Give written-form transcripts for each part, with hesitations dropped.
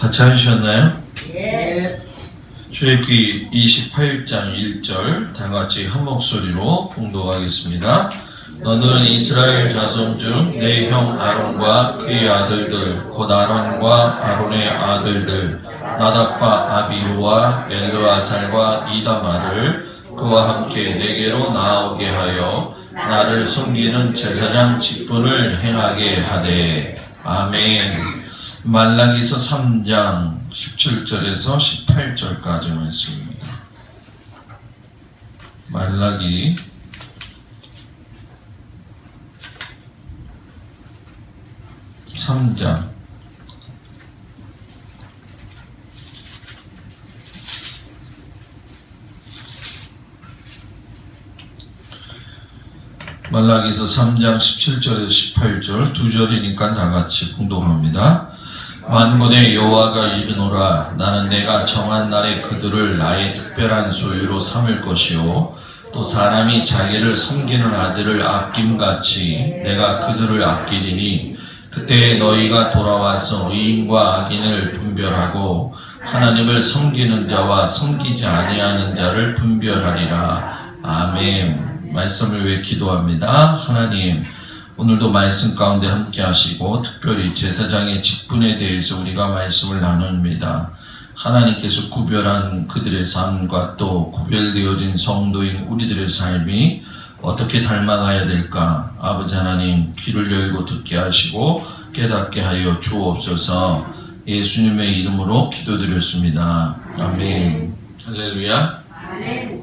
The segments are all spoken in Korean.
다 찾으셨나요? 예. 출애굽기 28장 1절 다 같이 한 목소리로 봉독하겠습니다. 너는 이스라엘 자손 중 내 형 아론과 그의 아들들 곧 아론과 아론의 아들들 나답과 아비후와 엘르아살과 이다마를 그와 함께 내게로 나오게 하여 나를 섬기는 제사장 직분을 행하게 하되. 아멘. 말라기서 3장 17절에서 18절까지 말씀입니다. 말라기 3장 말라기서 3장 17절에서 18절 두 절이니까 다 같이 봉독합니다. 만군의 여호와가 이르노라. 나는 내가 정한 날에 그들을 나의 특별한 소유로 삼을 것이요 또 사람이 자기를 섬기는 아들을 아낌같이 내가 그들을 아끼리니 그때 너희가 돌아와서 의인과 악인을 분별하고 하나님을 섬기는 자와 섬기지 아니하는 자를 분별하리라. 아멘. 말씀을 위해 기도합니다. 하나님, 오늘도 말씀 가운데 함께 하시고 특별히 제사장의 직분에 대해서 우리가 말씀을 나눕니다. 하나님께서 구별한 그들의 삶과 또 구별되어진 성도인 우리들의 삶이 어떻게 닮아가야 될까? 아버지 하나님, 귀를 열고 듣게 하시고 깨닫게 하여 주옵소서. 예수님의 이름으로 기도드렸습니다. 아멘. 할렐루야. 아멘.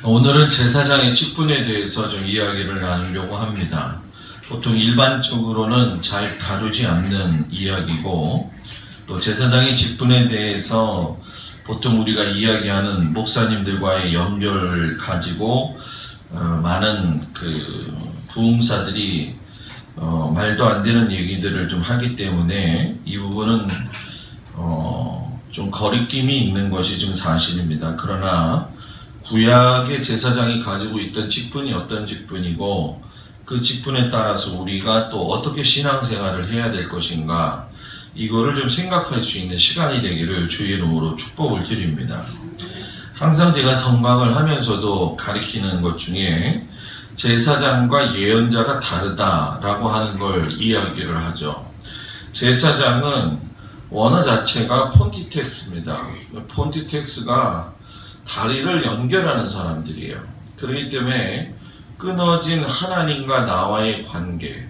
오늘은 제사장의 직분에 대해서 좀 이야기를 나누려고 합니다. 보통 일반적으로는 잘 다루지 않는 이야기고, 또 제사장의 직분에 대해서 보통 우리가 이야기하는 목사님들과의 연결을 가지고 많은 부흥사들이 말도 안 되는 얘기들을 좀 하기 때문에 이 부분은 좀 거리낌이 있는 것이 좀 사실입니다. 그러나 구약의 제사장이 가지고 있던 직분이 어떤 직분이고 그 직분에 따라서 우리가 또 어떻게 신앙생활을 해야 될 것인가, 이거를 좀 생각할 수 있는 시간이 되기를 주의 이름으로 축복을 드립니다. 항상 제가 선각을 하면서도 가리키는 것 중에 제사장과 예언자가 다르다라고 하는 걸 이야기를 하죠. 제사장은 원어 자체가 폰티텍스입니다. 폰티텍스가 다리를 연결하는 사람들이에요. 그렇기 때문에 끊어진 하나님과 나와의 관계,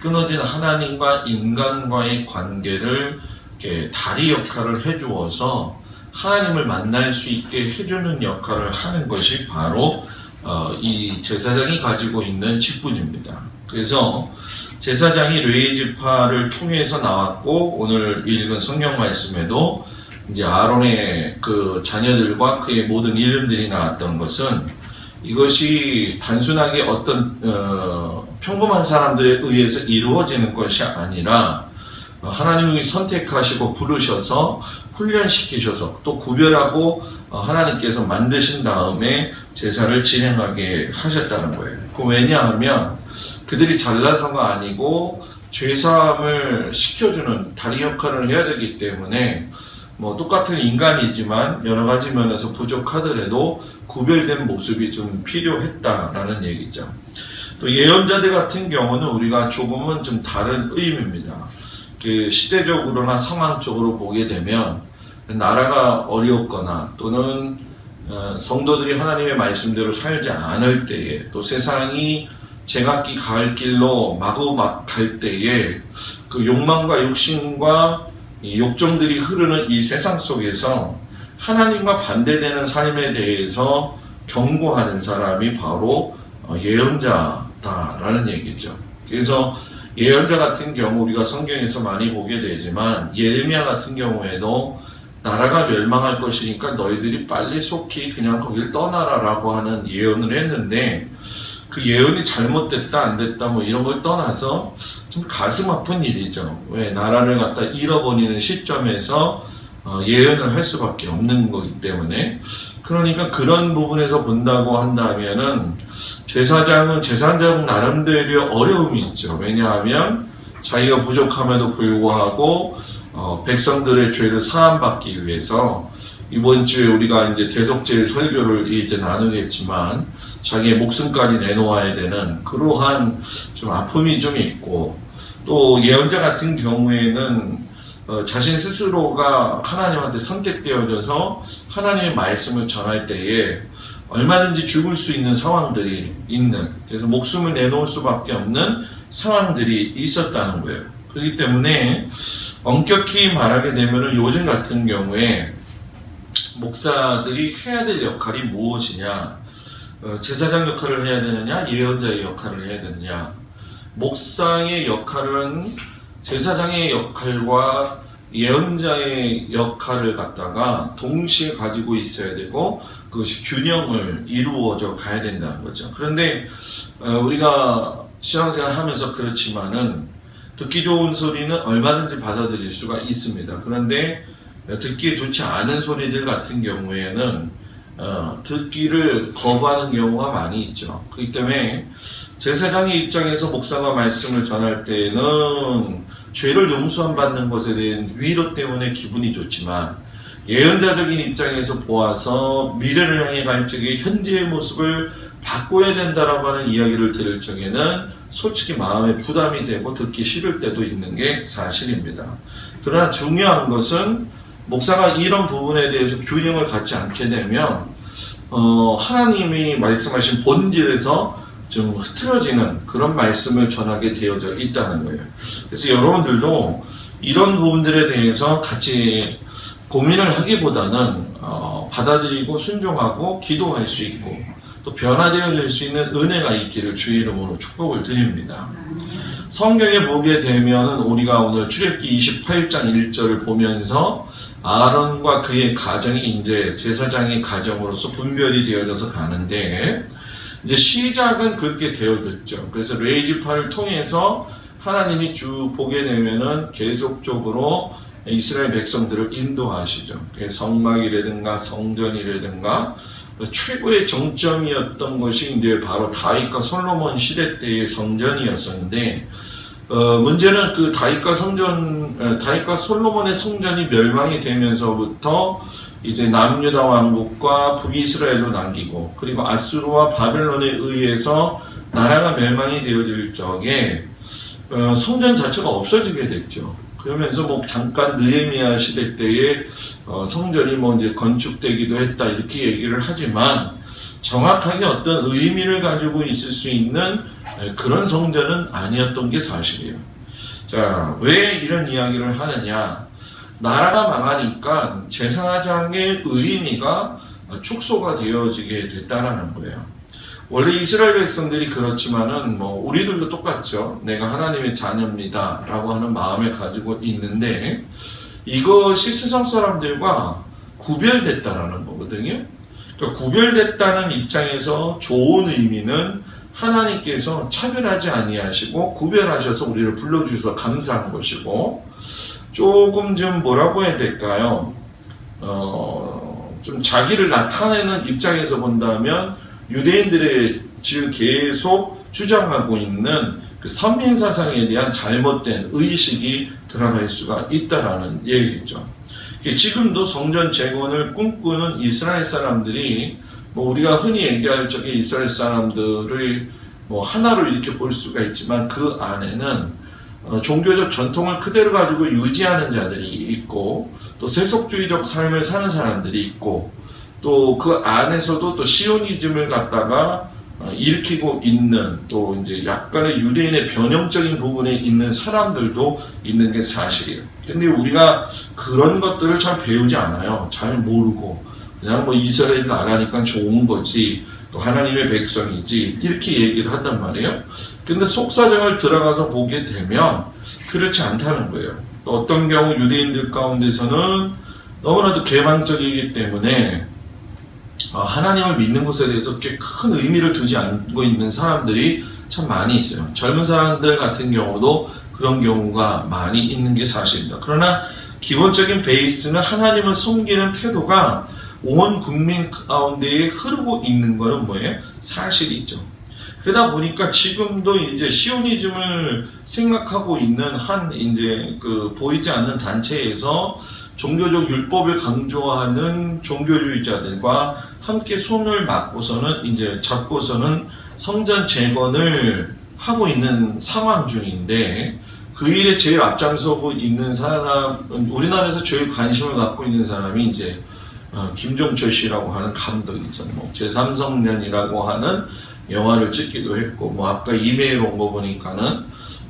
끊어진 하나님과 인간과의 관계를 이렇게 다리 역할을 해주어서 하나님을 만날 수 있게 해주는 역할을 하는 것이 바로 이 제사장이 가지고 있는 직분입니다. 그래서 제사장이 레위 지파를 통해서 나왔고, 오늘 읽은 성경 말씀에도 이제 아론의 그 자녀들과 그의 모든 이름들이 나왔던 것은, 이것이 단순하게 어떤 평범한 사람들에 의해서 이루어지는 것이 아니라 하나님이 선택하시고 부르셔서 훈련시키셔서 또 구별하고 하나님께서 만드신 다음에 제사를 진행하게 하셨다는 거예요. 왜냐하면 그들이 잘나서가 아니고 죄사함을 시켜주는 다리 역할을 해야 되기 때문에 똑같은 인간이지만 여러 가지 면에서 부족하더라도 구별된 모습이 좀 필요했다라는 얘기죠. 또 예언자들 같은 경우는 우리가 조금은 좀 다른 의미입니다. 그 시대적으로나 상황적으로 보게 되면 나라가 어렵거나 또는 성도들이 하나님의 말씀대로 살지 않을 때에, 또 세상이 제각기 갈 길로 마구 막 갈 때에 그 욕망과 욕심과 이 욕정들이 흐르는 이 세상 속에서 하나님과 반대되는 삶에 대해서 경고하는 사람이 바로 예언자다라는 얘기죠. 그래서 예언자 같은 경우 우리가 성경에서 많이 보게 되지만, 예레미야 같은 경우에도 나라가 멸망할 것이니까 너희들이 빨리 속히 그냥 거길 떠나라라고 하는 예언을 했는데, 그 예언이 잘못됐다 안 됐다 이런 걸 떠나서 좀 가슴 아픈 일이죠. 왜 나라를 갖다 잃어버리는 시점에서 예언을 할 수밖에 없는 거기 때문에. 그러니까 그런 부분에서 본다고 한다면은 제사장은 제사장 나름대로 어려움이 있죠. 왜냐하면 자기가 부족함에도 불구하고 백성들의 죄를 사함받기 위해서 이번 주에 우리가 이제 대속죄 설교를 이제 나누겠지만 자기의 목숨까지 내놓아야 되는 그러한 좀 아픔이 좀 있고, 또 예언자 같은 경우에는 자신 스스로가 하나님한테 선택되어져서 하나님의 말씀을 전할 때에 얼마든지 죽을 수 있는 상황들이 있는, 그래서 목숨을 내놓을 수밖에 없는 상황들이 있었다는 거예요. 그렇기 때문에 엄격히 말하게 되면 요즘 같은 경우에 목사들이 해야 될 역할이 무엇이냐, 제사장 역할을 해야 되느냐, 예언자의 역할을 해야 되느냐. 목사의 역할은 제사장의 역할과 예언자의 역할을 갖다가 동시에 가지고 있어야 되고, 그것이 균형을 이루어져 가야 된다는 거죠. 그런데 우리가 신앙생활 하면서 그렇지만은 듣기 좋은 소리는 얼마든지 받아들일 수가 있습니다. 그런데 듣기에 좋지 않은 소리들 같은 경우에는 듣기를 거부하는 경우가 많이 있죠. 그렇기 때문에 제사장의 입장에서 목사가 말씀을 전할 때는 죄를 용서함 받는 것에 대한 위로 때문에 기분이 좋지만, 예언자적인 입장에서 보아서 미래를 향해 갈 적에 현재의 모습을 바꿔야 된다라고 하는 이야기를 들을 적에는 솔직히 마음에 부담이 되고 듣기 싫을 때도 있는 게 사실입니다. 그러나 중요한 것은 목사가 이런 부분에 대해서 균형을 갖지 않게 되면 하나님이 말씀하신 본질에서 좀 흐트러지는 그런 말씀을 전하게 되어져 있다는 거예요. 그래서 여러분들도 이런 부분들에 대해서 같이 고민을 하기보다는 받아들이고 순종하고 기도할 수 있고 또 변화되어질 수 있는 은혜가 있기를 주의 이름으로 축복을 드립니다. 성경에 보게 되면 우리가 오늘 출애굽기 28장 1절을 보면서 아론과 그의 가정이 이제 제사장의 가정으로서 분별이 되어져서 가는데, 이제 시작은 그렇게 되어졌죠. 그래서 레위지파를 통해서 하나님이 쭉 보게 되면은 계속적으로 이스라엘 백성들을 인도하시죠. 성막이라든가 성전이라든가 최고의 정점이었던 것이 이제 바로 다윗과 솔로몬 시대 때의 성전이었었는데, 문제는 그 다윗과 솔로몬의 성전이 멸망이 되면서부터 이제 남유다 왕국과 북이스라엘로 남기고, 그리고 아수르와 바벨론에 의해서 나라가 멸망이 되어질 적에 성전 자체가 없어지게 됐죠. 그러면서 뭐 잠깐 느헤미야 시대 때에 성전이 뭐 이제 건축되기도 했다 이렇게 얘기를 하지만, 정확하게 어떤 의미를 가지고 있을 수 있는 그런 성전은 아니었던 게 사실이에요. 자, 왜 이런 이야기를 하느냐? 나라가 망하니까 제사장의 의미가 축소가 되어지게 됐다라는 거예요. 원래 이스라엘 백성들이 그렇지만은 뭐 우리들도 똑같죠. 내가 하나님의 자녀입니다 라고 하는 마음을 가지고 있는데, 이것이 세상 사람들과 구별됐다라는 거거든요. 그러니까 구별됐다는 입장에서 좋은 의미는 하나님께서 차별하지 아니하시고 구별하셔서 우리를 불러주셔서 감사한 것이고, 조금 좀 뭐라고 해야 될까요? 좀 자기를 나타내는 입장에서 본다면 유대인들의 지금 계속 주장하고 있는 그 선민 사상에 대한 잘못된 의식이 들어갈 수가 있다라는 얘기죠. 지금도 성전 재건을 꿈꾸는 이스라엘 사람들이 뭐 우리가 흔히 얘기할 적에 이스라엘 사람들을 뭐 하나로 이렇게 볼 수가 있지만, 그 안에는 종교적 전통을 그대로 가지고 유지하는 자들이 있고, 또 세속주의적 삶을 사는 사람들이 있고, 또 그 안에서도 또 시오니즘을 갖다가 일으키고 있는, 또 이제 약간의 유대인의 변형적인 부분에 있는 사람들도 있는 게 사실이에요. 근데 우리가 그런 것들을 잘 배우지 않아요. 잘 모르고 그냥 뭐 이스라엘 나라니까 좋은 거지, 또 하나님의 백성이지 이렇게 얘기를 한단 말이에요. 근데 속사정을 들어가서 보게 되면 그렇지 않다는 거예요. 어떤 경우 유대인들 가운데서는 너무나도 개방적이기 때문에 하나님을 믿는 것에 대해서 꽤 큰 의미를 두지 않고 있는 사람들이 참 많이 있어요. 젊은 사람들 같은 경우도 그런 경우가 많이 있는 게 사실입니다. 그러나 기본적인 베이스는 하나님을 섬기는 태도가 온 국민 가운데에 흐르고 있는 것은 뭐예요? 사실이죠. 그러다 보니까 지금도 이제 시오니즘을 생각하고 있는 한 이제 그 보이지 않는 단체에서 종교적 율법을 강조하는 종교주의자들과 함께 손을 맞고서는 이제 잡고서는 성전 재건을 하고 있는 상황 중인데, 그 일에 제일 앞장서고 있는 사람, 우리나라에서 제일 관심을 갖고 있는 사람이 이제 김종철 씨라고 하는 감독이죠. 뭐 제3성년이라고 하는 영화를 찍기도 했고, 뭐 아까 이메일 온 거 보니까는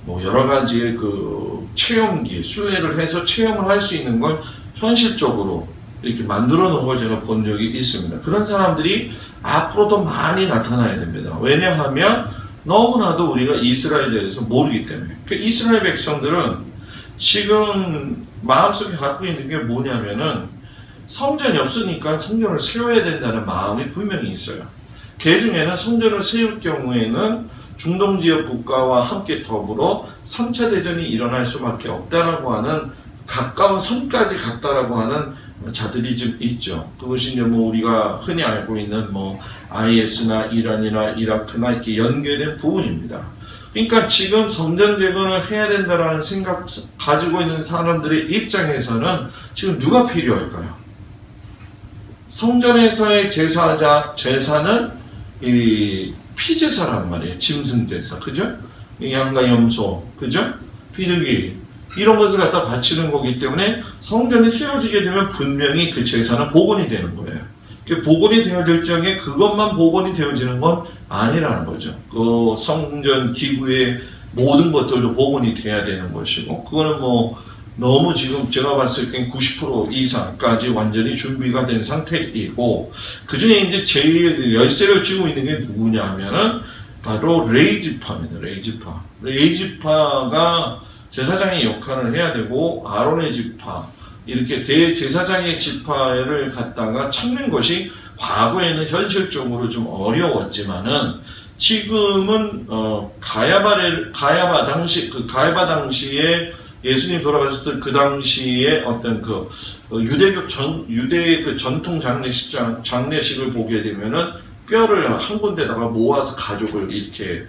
뭐 여러 가지의 그 체험기, 순례를 해서 체험을 할 수 있는 걸 현실적으로 이렇게 만들어 놓은 걸 제가 본 적이 있습니다. 그런 사람들이 앞으로 더 많이 나타나야 됩니다. 왜냐하면 너무나도 우리가 이스라엘에 대해서 모르기 때문에. 이스라엘 백성들은 지금 마음속에 갖고 있는 게 뭐냐면은 성전이 없으니까 성전을 세워야 된다는 마음이 분명히 있어요. 그 중에는 성전을 세울 경우에는 중동 지역 국가와 함께 더불어 3차 대전이 일어날 수밖에 없다라고 하는, 가까운 선까지 갔다라고 하는 자들이 좀 있죠. 그것이 이제 뭐 우리가 흔히 알고 있는 뭐 IS나 이란이나 이라크나 이렇게 연계된 부분입니다. 그러니까 지금 성전 재건을 해야 된다라는 생각 가지고 있는 사람들의 입장에서는 지금 누가 필요할까요? 성전에서의 제사는 이 피제사란 말이에요. 짐승제사, 그죠? 양과 염소, 그죠? 비둘기, 이런 것을 갖다 바치는 거기 때문에 성전이 세워지게 되면 분명히 그 제사는 복원이 되는 거예요. 복원이 되어질 적에 그것만 복원이 되어지는 건 아니라는 거죠. 그 성전 기구의 모든 것들도 복원이 돼야 되는 것이고, 그거는 뭐 너무 지금 제가 봤을 땐 90% 이상까지 완전히 준비가 된 상태이고, 그 중에 이제 제일 열쇠를 쥐고 있는 게 누구냐면은 바로 레이지파입니다. 레이지파가 제사장의 역할을 해야 되고, 아론의 지파, 이렇게 대제사장의 지파를 갖다가 찾는 것이 과거에는 현실적으로 좀 어려웠지만은, 지금은 가야바 당시에 예수님 돌아가셨을 그 당시에 어떤 그 유대의 그 전통 장례식을 보게 되면은 뼈를 한 군데다가 모아서 가족을 이렇게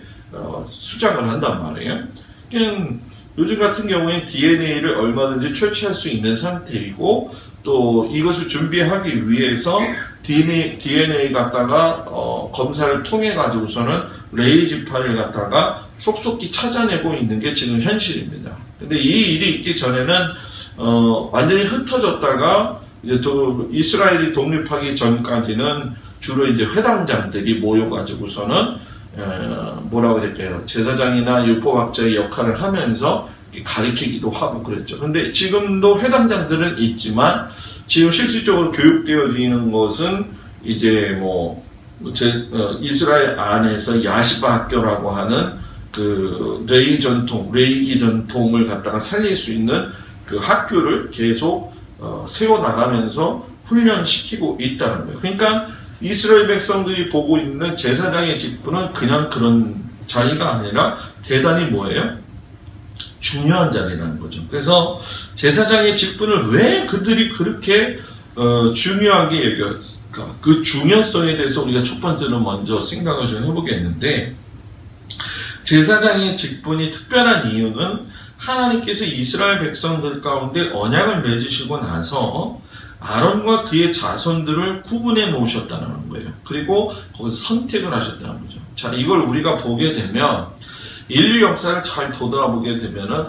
수장을 한단 말이에요. 그냥 요즘 같은 경우엔 DNA를 얼마든지 채취할 수 있는 상태이고, 또 이것을 준비하기 위해서 DNA 갖다가 검사를 통해 가지고서는 레이 지파를 갖다가 속속히 찾아내고 있는 게 지금 현실입니다. 근데 이 일이 있기 전에는 완전히 흩어졌다가 이제 또 이스라엘이 독립하기 전까지는 주로 이제 회당장들이 모여가지고서는 뭐라고 그럴까요? 제사장이나 율법학자의 역할을 하면서 가리키기도 하고 그랬죠. 근데 지금도 회당장들은 있지만, 지금 실질적으로 교육되어지는 것은 이제 뭐 이스라엘 안에서 야시바 학교라고 하는 그 레이기 전통을 갖다가 살릴 수 있는 그 학교를 계속 세워나가면서 훈련시키고 있다는 거예요. 그러니까 이스라엘 백성들이 보고 있는 제사장의 직분은 그냥 그런 자리가 아니라 대단히 뭐예요? 중요한 자리라는 거죠. 그래서 제사장의 직분을 왜 그들이 그렇게 중요하게 여겼을까? 그 중요성에 대해서 우리가 첫 번째로 먼저 생각을 좀 해보겠는데, 제사장의 직분이 특별한 이유는 하나님께서 이스라엘 백성들 가운데 언약을 맺으시고 나서 아론과 그의 자손들을 구분해 놓으셨다는 거예요. 그리고 거기서 선택을 하셨다는 거죠. 자, 이걸 우리가 보게 되면, 인류 역사를 잘 돌아보게 되면은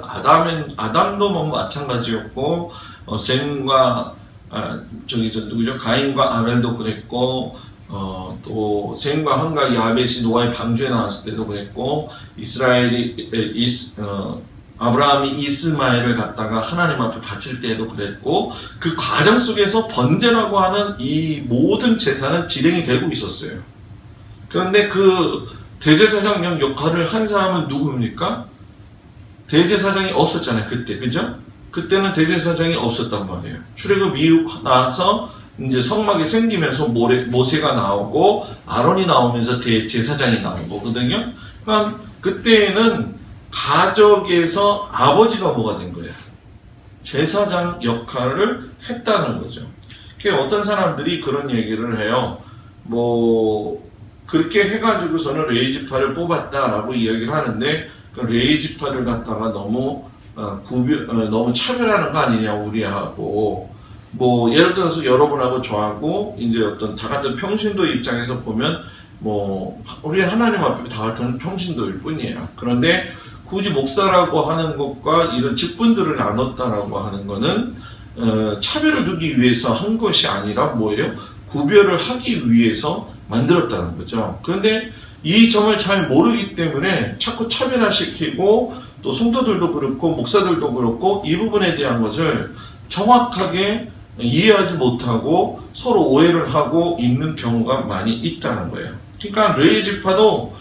아담도 뭐 마찬가지였고, 셈과 누구죠? 가인과 아벨도 그랬고, 또 셈과 함과 야벳이 노아의 방주에 나왔을 때도 그랬고, 아브라함이 이스마엘을 갖다가 하나님 앞에 바칠 때도 그랬고, 그 과정 속에서 번제라고 하는 이 모든 제사는 진행이 되고 있었어요. 그런데 그 대제사장 역할을 한 사람은 누구입니까? 대제사장이 없었잖아요, 그때. 그죠? 그때는 대제사장이 없었단 말이에요. 출애굽 이후 나서 이제 성막이 생기면서 모세가 나오고 아론이 나오면서 대제사장이 나온 거거든요. 그러니까 그때는 가족에서 아버지가 뭐가 된 거예요? 제사장 역할을 했다는 거죠. 어떤 사람들이 그런 얘기를 해요. 그렇게 해가지고서는 레이지파를 뽑았다라고 이야기를 하는데 그 레이지파를 갖다가 너무 너무 차별하는 거 아니냐 우리하고 뭐 예를 들어서 여러분하고 저하고 이제 어떤 다 같은 평신도 입장에서 보면 뭐 우리는 하나님 앞에 다 같은 평신도일 뿐이에요. 그런데 굳이 목사라고 하는 것과 이런 직분들을 나눴다라고 하는 거는 차별을 두기 위해서 한 것이 아니라 뭐예요? 구별을 하기 위해서 만들었다는 거죠. 그런데 이 점을 잘 모르기 때문에 자꾸 차별화시키고 또 성도들도 그렇고 목사들도 그렇고 이 부분에 대한 것을 정확하게 이해하지 못하고 서로 오해를 하고 있는 경우가 많이 있다는 거예요. 그러니까 레위지파도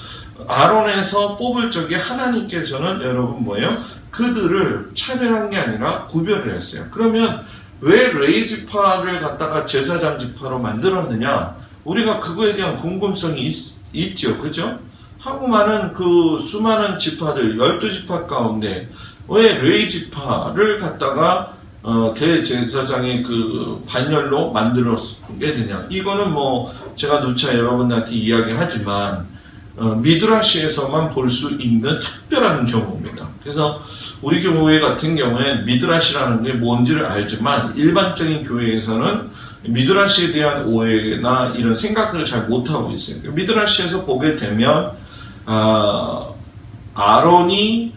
아론에서 뽑을 적에 하나님께서는 여러분 뭐예요? 그들을 차별한 게 아니라 구별을 했어요. 그러면 왜 레위지파를 갖다가 제사장 지파로 만들었느냐? 우리가 그거에 대한 궁금성이 있죠. 그죠? 하고 많은 그 수많은 지파들 12지파 가운데 왜 레위지파를 갖다가 대제사장의 그 반열로 만들었게 되냐? 이거는 뭐 제가 누차 여러분들한테 이야기하지만 미드라시에서만 볼 수 있는 특별한 경우입니다. 그래서 우리 교회 같은 경우에 미드라시라는 게 뭔지를 알지만 일반적인 교회에서는 미드라시에 대한 오해나 이런 생각들을 잘 못하고 있어요. 미드라시에서 보게 되면 아론이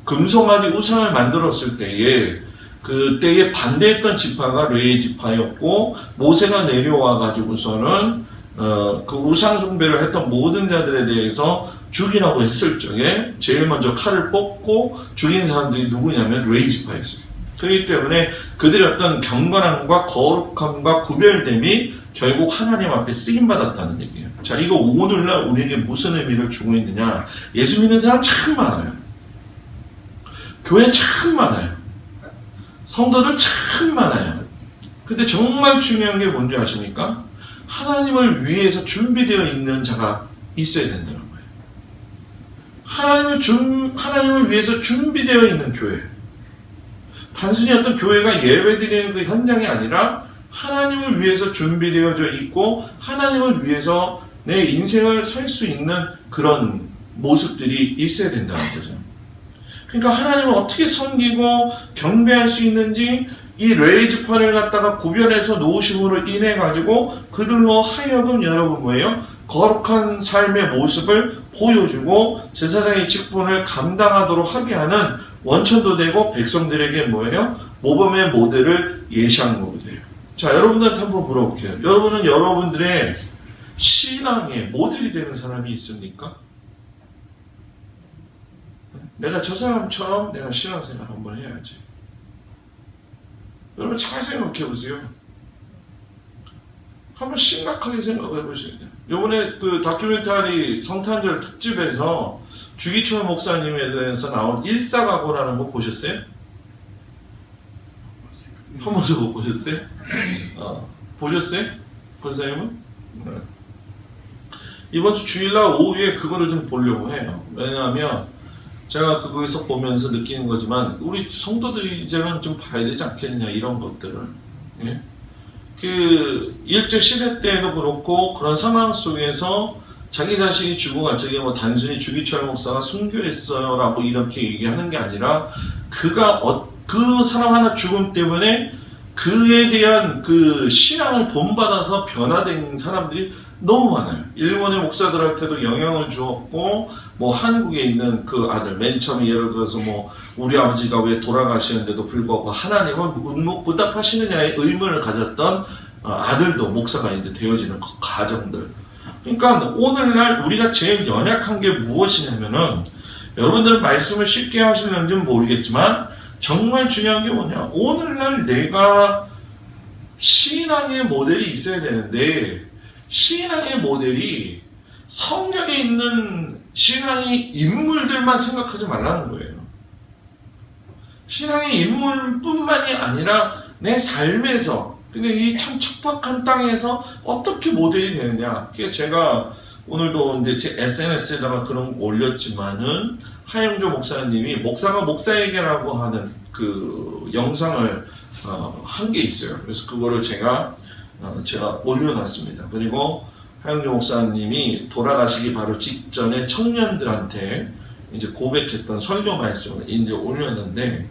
금송아지 우상을 만들었을 때에 그때에 반대했던 지파가 레위 지파였고 모세가 내려와 가지고서는 그 우상 숭배를 했던 모든 자들에 대해서 죽이라고 했을 적에 제일 먼저 칼을 뽑고 죽인 사람들이 누구냐면 레위 지파였어요. 그렇기 때문에 그들의 어떤 경건함과 거룩함과 구별됨이 결국 하나님 앞에 쓰임받았다는 얘기예요. 자, 이거 오늘날 우리에게 무슨 의미를 주고 있느냐? 예수 믿는 사람 참 많아요. 교회 참 많아요. 성도들 참 많아요. 근데 정말 중요한 게 뭔지 아십니까? 하나님을 위해서 준비되어 있는 자가 있어야 된다는 거예요. 하나님을 위해서 준비되어 있는 교회. 단순히 어떤 교회가 예배드리는 그 현장이 아니라 하나님을 위해서 준비되어져 있고 하나님을 위해서 내 인생을 살 수 있는 그런 모습들이 있어야 된다는 거죠. 그러니까 하나님을 어떻게 섬기고 경배할 수 있는지 이 레위 지파를 갖다가 구별해서 놓으심으로 인해 가지고 그들로 하여금 여러분 뭐예요? 거룩한 삶의 모습을 보여주고 제사장의 직분을 감당하도록 하게 하는 원천도 되고 백성들에게 뭐예요? 모범의 모델을 예시하는 거거든요. 자, 여러분들한테 한번 물어볼게요. 여러분은 여러분들의 신앙의 모델이 되는 사람이 있습니까? 내가 저 사람처럼 내가 신앙생활 한번 해야지. 여러분 잘 생각해 보세요. 한번 심각하게 생각해 보셔야 돼요. 요번에 그 다큐멘터리 성탄절 특집에서 주기철 목사님에 대해서 나온 일사각오라는 거 보셨어요? 한 번도 못 보셨어요? 보셨어요? 권사님은? 네. 이번 주 주일날 오후에 그거를 좀 보려고 해요. 왜냐하면 제가 그거에서 보면서 느끼는 거지만 우리 성도들이 이제는 좀 봐야 되지 않겠느냐 이런 것들을. 예? 그 일제 시대 때도 그렇고 그런 상황 속에서 자기 자신이 죽어갈 적에 뭐 단순히 주기철 목사가 순교했어요라고 이렇게 얘기하는 게 아니라 그가 그 사람 하나 죽음 때문에 그에 대한 그 신앙을 본받아서 변화된 사람들이 너무 많아요. 일본의 목사들한테도 영향을 주었고 뭐 한국에 있는 그 아들 맨 처음에 예를 들어서 뭐 우리 아버지가 왜 돌아가시는데도 불구하고 하나님은 응목부답하시느냐의 의문을 가졌던 아들도 목사가 이제 되어지는 가정들. 그러니까 오늘날 우리가 제일 연약한 게 무엇이냐면은 여러분들은 말씀을 쉽게 하시는지는 모르겠지만 정말 중요한 게 뭐냐? 오늘날 내가 신앙의 모델이 있어야 되는데 신앙의 모델이 성경에 있는 신앙의 인물들만 생각하지 말라는 거예요. 신앙의 인물뿐만이 아니라 내 삶에서 근데 이 참 척박한 땅에서 어떻게 모델이 되느냐. 그게 제가 오늘도 이제 제 SNS에다가 그런 거 올렸지만은 하영조 목사님이 목사가 목사에게라고 하는 그 영상을 한 게 있어요. 그래서 그거를 제가 올려놨습니다. 그리고 하영조 목사님이 돌아가시기 바로 직전에 청년들한테 이제 고백했던 설교 말씀을 이제 올렸는데,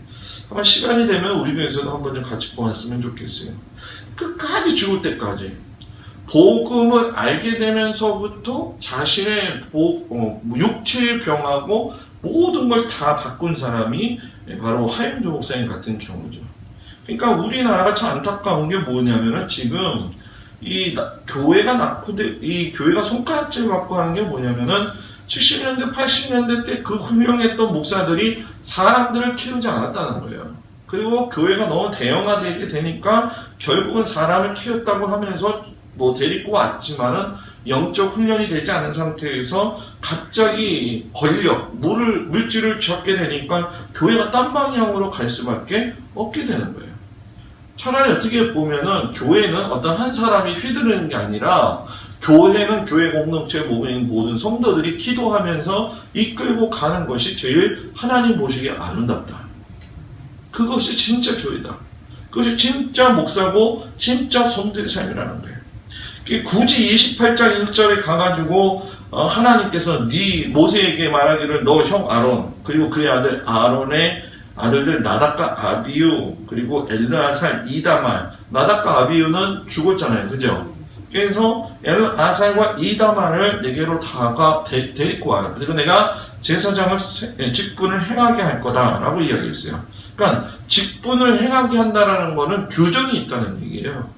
아마 시간이 되면 우리 교회에서도 한번 좀 같이 보았으면 좋겠어요. 끝까지 죽을 때까지 복음을 알게 되면서부터 자신의 육체의 병하고 모든 걸 다 바꾼 사람이 바로 하영조 목사님 같은 경우죠. 그러니까 우리나라가 참 안타까운 게 뭐냐면은 지금 이 교회가 손가락질 받고 하는 게 뭐냐면은 70년대, 80년대 때 그 훌륭했던 목사들이 사람들을 키우지 않았다는 거예요. 그리고 교회가 너무 대형화되게 되니까 결국은 사람을 키웠다고 하면서 뭐 데리고 왔지만은 영적 훈련이 되지 않은 상태에서 갑자기 물질을 쥐었게 되니까 교회가 딴 방향으로 갈 수밖에 없게 되는 거예요. 차라리 어떻게 보면은 교회는 어떤 한 사람이 휘두르는 게 아니라 교회는 교회 공동체 모든 성도들이 기도하면서 이끌고 가는 것이 제일 하나님 보시기에 아름답다. 그것이 진짜 교회다. 그것이 진짜 목사고 진짜 성도의 삶이라는 거예요. 굳이 28장 1절에 가가지고 하나님께서 모세에게 말하기를 너 형 아론 그리고 그의 아들 아론의 아들들 나답과 아비유 그리고 엘르아살 이다말, 나답과 아비유는 죽었잖아요. 그죠? 그래서 엘르아살과 이다말을 내게로 데리고 와라. 그리고 내가 제사장을 직분을 행하게 할 거다라고 이야기했어요. 그러니까 직분을 행하게 한다라는 거는 규정이 있다는 얘기예요.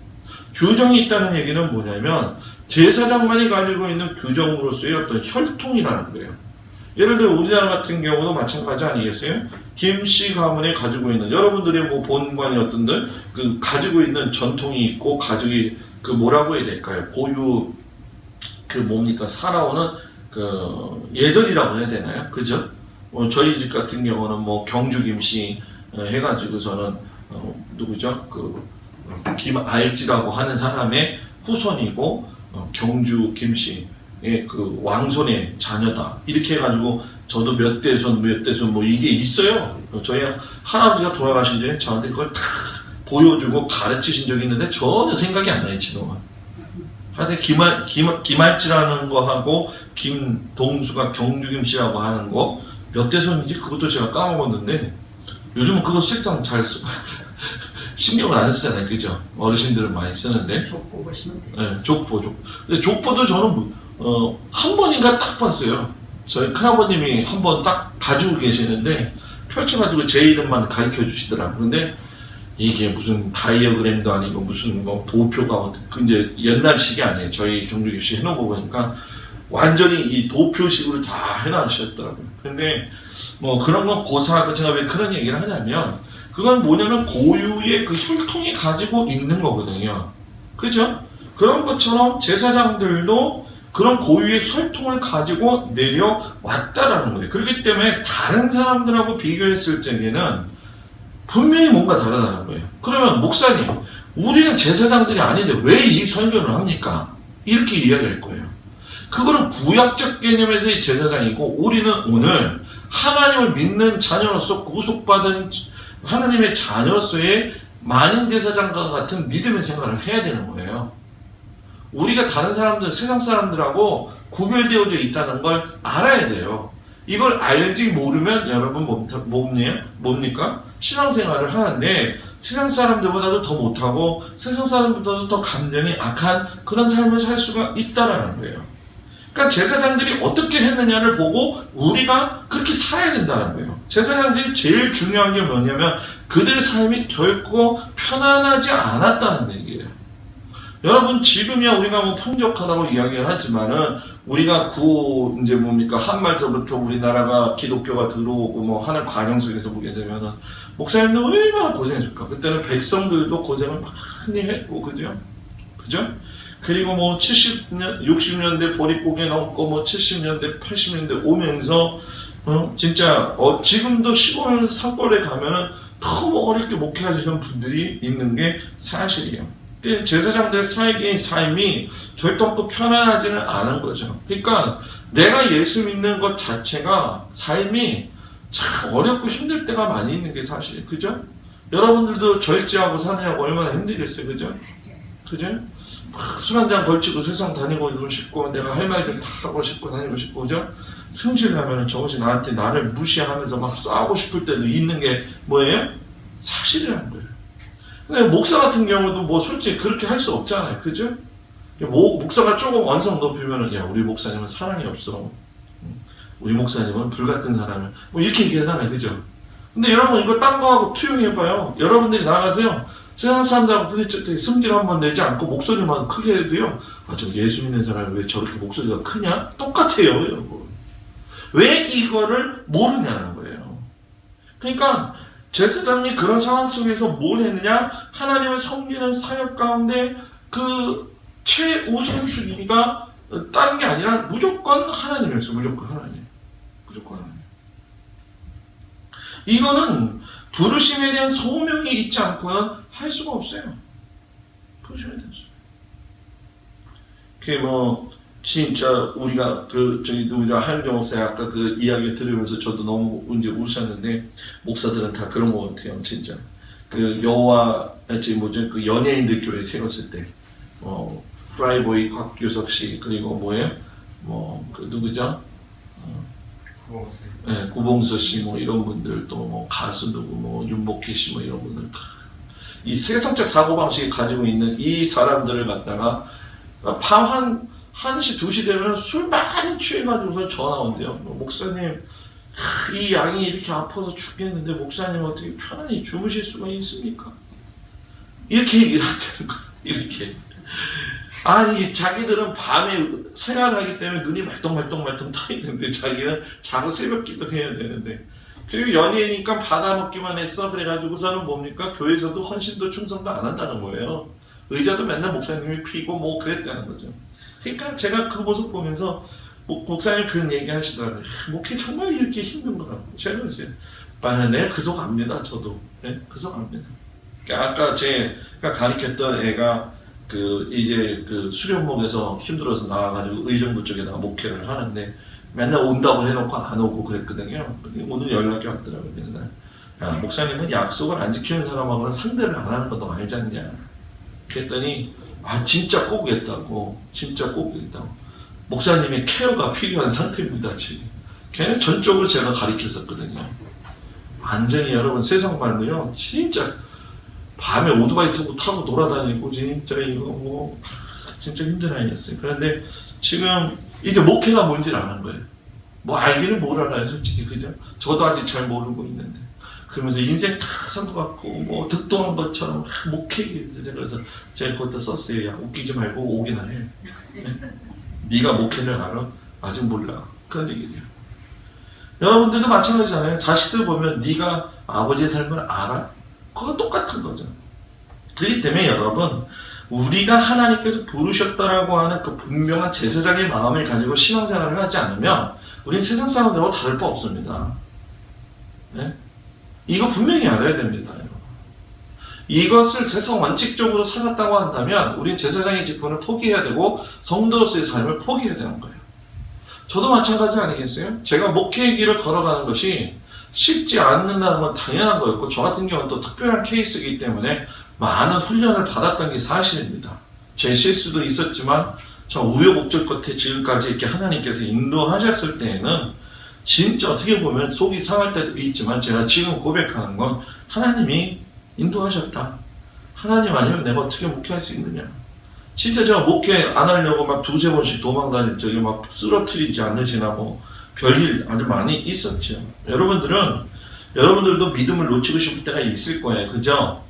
규정이 있다는 얘기는 뭐냐면 제사장만이 가지고 있는 규정으로서의 어떤 혈통이라는 거예요. 예를 들어 우리나라 같은 경우도 마찬가지 아니겠어요? 김씨 가문에 가지고 있는 여러분들의 뭐 본관이 어떤들 가지고 있는 전통이 있고 가족이 뭐라고 해야 될까요? 고유 살아오는 예절이라고 해야 되나요? 그죠? 저희 집 같은 경우는 뭐 경주 김씨 해가지고서는 누구죠? 김알지라고 하는 사람의 후손이고 경주 김씨의 왕손의 자녀다. 이렇게 해가지고 저도 몇 대손 뭐 이게 있어요. 저희 할아버지가 돌아가신 전에 저한테 그걸 다 보여주고 가르치신 적이 있는데 전혀 생각이 안 나요 지금은. 하여튼 김알지라는 거하고 김동수가 경주 김씨라고 하는 거 몇 대손인지 그것도 제가 까먹었는데 요즘은 그거 실장 잘 신경을 안 쓰잖아요. 그죠? 어르신들은 많이 쓰는데. 족보 보시면 돼요. 네, 족보. 근데 족보도 저는, 한 번인가 딱 봤어요. 저희 큰아버님이 한 번 딱 가지고 계시는데, 펼쳐가지고 제 이름만 가르쳐 주시더라고요. 근데 이게 무슨 다이어그램도 아니고 무슨 뭐 도표가, 이제 옛날식이 아니에요. 저희 경주교시 해놓고 보니까 완전히 이 도표식으로 다 해놔주셨더라고요. 근데 뭐 그런 건 고사하고 제가 왜 그런 얘기를 하냐면, 그건 뭐냐면 고유의 그 혈통이 가지고 있는 거거든요. 그죠? 그런 것처럼 제사장들도 그런 고유의 혈통을 가지고 내려왔다라는 거예요. 그렇기 때문에 다른 사람들하고 비교했을 적에는 분명히 뭔가 다르다는 거예요. 그러면 목사님, 우리는 제사장들이 아닌데 왜 이 설교를 합니까? 이렇게 이야기할 거예요. 그거는 구약적 개념에서의 제사장이고 우리는 오늘 하나님을 믿는 자녀로서 구속받은 하나님의 자녀로서의 많은 제사장과 같은 믿음의 생활을 해야 되는 거예요. 우리가 다른 사람들, 세상 사람들하고 구별되어져 있다는 걸 알아야 돼요. 이걸 알지 모르면 여러분 뭡니까? 신앙생활을 하는데 세상 사람들보다도 더 못하고 세상 사람들보다도 더 감정이 악한 그런 삶을 살 수가 있다라는 거예요. 그러니까 제사장들이 어떻게 했느냐를 보고 우리가 그렇게 살아야 된다는 거예요. 제사장들이 제일 중요한 게 뭐냐면 그들의 삶이 결코 편안하지 않았다는 얘기예요. 여러분 지금이야 우리가 뭐 풍족하다고 이야기를 하지만은 우리가 한말서부터 우리나라가 기독교가 들어오고 뭐 하는 과정 속에서 보게 되면은 목사님들 얼마나 고생했을까. 그때는 백성들도 고생을 많이 했고 그죠? 그리고 뭐 70년, 60년대 보릿고개 넘고 뭐 70년대, 80년대 오면서 진짜 지금도 시골 산골에 가면은 너무 어렵게 목회하시는 분들이 있는 게 사실이에요. 제사장들의 삶이 결코 편안하지는 않은 거죠. 그러니까 내가 예수 믿는 것 자체가 삶이 참 어렵고 힘들 때가 많이 있는 게 사실이에요. 그죠? 여러분들도 절제하고 사느냐고 얼마나 힘들겠어요. 그죠? 그죠? 막 술 한잔 걸치고 세상 다니고 싶고 내가 할 말 좀 다 하고 싶고 다니고 싶고 그죠? 승질나면 저것이 나한테 나를 무시하면서 막 싸우고 싶을 때도 있는 게 뭐예요? 사실이라는 거예요. 근데 목사 같은 경우도 뭐 솔직히 그렇게 할 수 없잖아요. 그죠? 목사가 조금 언성 높이면은 야 우리 목사님은 사랑이 없어. 우리 목사님은 불같은 사람이야. 뭐 이렇게 얘기하잖아요. 그죠? 근데 여러분 이거 딴 거하고 투영해봐요. 여러분들이 나가세요. 세상 사람들하고 부딪힐 때 승질 한번 내지 않고 목소리만 크게 해도요. 아, 저 예수 믿는 사람이 왜 저렇게 목소리가 크냐? 똑같아요, 여러분. 왜 이거를 모르냐는 거예요. 그러니까 제사장이 그런 상황 속에서 뭘 했느냐? 하나님을 섬기는 사역 가운데 그 최우선순위가 다른 게 아니라 무조건 하나님이었어요. 무조건 하나님. 무조건 하나님. 이거는 부르심에 대한 소명이 있지 않고는 할 수가 없어요. 부르심에 대한 소명. 그게 뭐 진짜 우리가 저기 누구냐 하영정 목사 아까 그 이야기 들으면서 저도 너무 이제 웃었는데 목사들은 다 그런 것 같아요. 진짜 그 여호와 뭐죠 그 연예인들 교회 세웠을 때 프라이보이 곽규석 씨 그리고 뭐예요 그 누구죠 네, 구봉서 씨 뭐 이런 분들 또 뭐 가수 누구 뭐 윤복희 씨 뭐 이런 분들 다 이 세상적 사고방식이 가지고 있는 이 사람들을 갖다가 밤 1시 2시 되면 술 많이 취해가지고서 전화 온대요. 목사님 이 양이 이렇게 아파서 죽겠는데 목사님 어떻게 편안히 주무실 수가 있습니까? 이렇게 얘기를 하는 거야. 이렇게 아니 자기들은 밤에 생활하기 때문에 눈이 말똥말똥 떠 있는데 자기는 자고 새벽기도 해야 되는데 그리고 연예인이니까 받아먹기만 했어. 그래가지고서는 뭡니까? 교회에서도 헌신도 충성도 안 한다는 거예요. 의자도 맨날 목사님이 피고 뭐 그랬다는 거죠. 그러니까 제가 그 모습 보면서 목사님 그런 얘기 하시더라고요. 목회 정말 이렇게 힘든 거라고. 제가 그랬어요. 내가 그 속 압니다. 저도. 네? 그 속 압니다. 그러니까 아까 제가 가르쳤던 애가 이제 수련목에서 힘들어서 나와가지고 의정부 쪽에다가 목회를 하는데 맨날 온다고 해놓고 안 오고 그랬거든요. 오늘 연락이 왔더라고요. 그래서 야, 목사님은 약속을 안 지키는 사람하고는 상대를 안 하는 거 너 알지 않냐. 그랬더니 진짜 꼭 오겠다고. 진짜 꼭 오겠다고. 목사님의 케어가 필요한 상태입니다. 지금. 걔는 전적으로 제가 가르쳤었거든요. 완전히 여러분 세상 말로요. 진짜 밤에 오토바이 타고 돌아다니고 진짜 이거 진짜 힘든 아이였어요. 그런데 지금 이제 목회가 뭔지를 아는 거예요. 뭐 알기는 뭘 알아요, 솔직히 그죠? 저도 아직 잘 모르고 있는데 그러면서 인생 다 산것 같고 뭐 득도한 것처럼 목회 그래서 제가 거기다 썼어요. 야 웃기지 말고 오기나 해. 네? 네가 목회를 알아? 아직 몰라. 그런 얘기예요. 여러분들도 마찬가지잖아요. 자식들 보면 네가 아버지의 삶을 알아? 그거 똑같은 거죠. 그렇기 때문에 여러분 우리가 하나님께서 부르셨다라고 하는 그 분명한 제사장의 마음을 가지고 신앙생활을 하지 않으면 우리는 세상 사람들하고 다를 바 없습니다. 네? 이거 분명히 알아야 됩니다. 이것을 세상 원칙적으로 살았다고 한다면 우리는 제사장의 직분을 포기해야 되고 성도로서의 삶을 포기해야 되는 거예요. 저도 마찬가지 아니겠어요? 제가 목회의 길을 걸어가는 것이 쉽지 않는다는 건 당연한 거였고 저 같은 경우는 또 특별한 케이스이기 때문에 많은 훈련을 받았던 게 사실입니다. 제 실수도 있었지만 저 우여곡절 끝에 지금까지 이렇게 하나님께서 인도하셨을 때에는 진짜 어떻게 보면 속이 상할 때도 있지만 제가 지금 고백하는 건 하나님이 인도하셨다. 하나님 아니면 내가 어떻게 목회할 수 있느냐. 진짜 제가 목회 안 하려고 막 2-3번씩 도망다닐 적에 막 쓰러뜨리지 않으시나 뭐 별일 아주 많이 있었죠. 여러분들도 믿음을 놓치고 싶을 때가 있을 거예요. 그죠?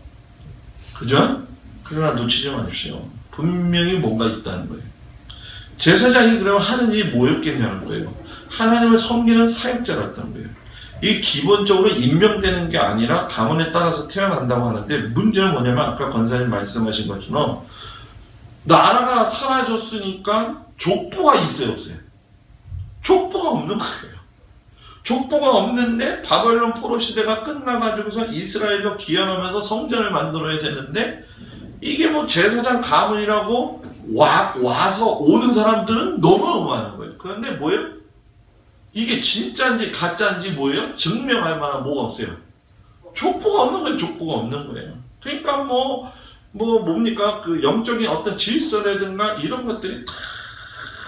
그죠? 그러나 놓치지 마십시오. 분명히 뭔가 있다는 거예요. 제사장이 그러면 하는 일이 뭐였겠냐는 거예요. 하나님을 섬기는 사역자였다는 거예요. 이게 기본적으로 임명되는 게 아니라 가문에 따라서 태어난다고 하는데 문제는 뭐냐면 아까 권사님 말씀하신 것처럼 나라가 사라졌으니까 족보가 있어요, 없어요? 족보가 없는 거예요. 족보가 없는데 바벨론 포로 시대가 끝나가지고서 이스라엘로 귀환하면서 성전을 만들어야 되는데 이게 뭐 제사장 가문이라고 와서 오는 사람들은 너무 어마어마한 거예요. 그런데 뭐예요? 이게 진짜인지 가짜인지 뭐예요? 증명할 만한 뭐가 없어요. 족보가 없는 거예요. 족보가 없는 거예요. 그러니까 뭐 뭡니까? 그 영적인 어떤 질서라든가 이런 것들이 다